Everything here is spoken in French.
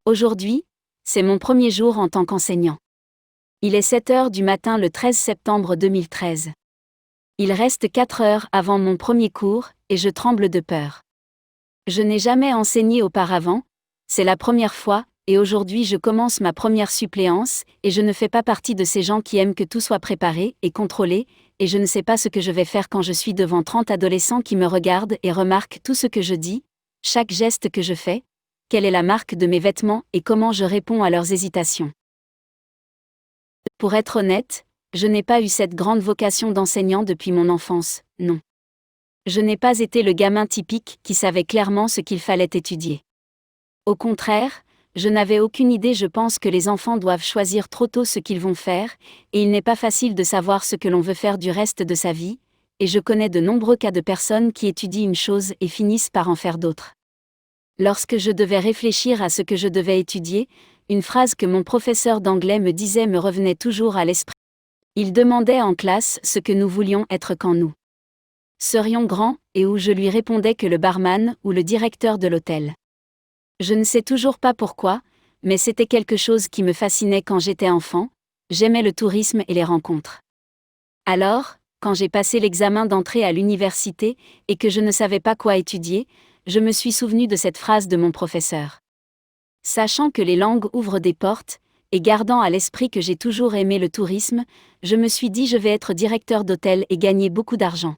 Aujourd'hui, c'est mon premier jour en tant qu'enseignant. Il est 7 heures du matin le 13 septembre 2013. Il reste 4 heures avant mon premier cours, et je tremble de peur. Je n'ai jamais enseigné auparavant, c'est la première fois, et aujourd'hui je commence ma première suppléance, et je ne fais pas partie de ces gens qui aiment que tout soit préparé et contrôlé, et je ne sais pas ce que je vais faire quand je suis devant 30 adolescents qui me regardent et remarquent tout ce que je dis, chaque geste que je fais, quelle est la marque de mes vêtements et comment je réponds à leurs hésitations. Pour être honnête, je n'ai pas eu cette grande vocation d'enseignant depuis mon enfance, non. Je n'ai pas été le gamin typique qui savait clairement ce qu'il fallait étudier. Au contraire, je n'avais aucune idée. Je pense que les enfants doivent choisir trop tôt ce qu'ils vont faire, et il n'est pas facile de savoir ce que l'on veut faire du reste de sa vie, et je connais de nombreux cas de personnes qui étudient une chose et finissent par en faire d'autres. Lorsque je devais réfléchir à ce que je devais étudier, une phrase que mon professeur d'anglais me disait me revenait toujours à l'esprit. Il demandait en classe ce que nous voulions être quand nous serions grands, et où je lui répondais que le barman ou le directeur de l'hôtel. Je ne sais toujours pas pourquoi, mais c'était quelque chose qui me fascinait quand j'étais enfant, j'aimais le tourisme et les rencontres. Alors, quand j'ai passé l'examen d'entrée à l'université, et que je ne savais pas quoi étudier, je me suis souvenu de cette phrase de mon professeur. Sachant que les langues ouvrent des portes, et gardant à l'esprit que j'ai toujours aimé le tourisme, je me suis dit je vais être directeur d'hôtel et gagner beaucoup d'argent.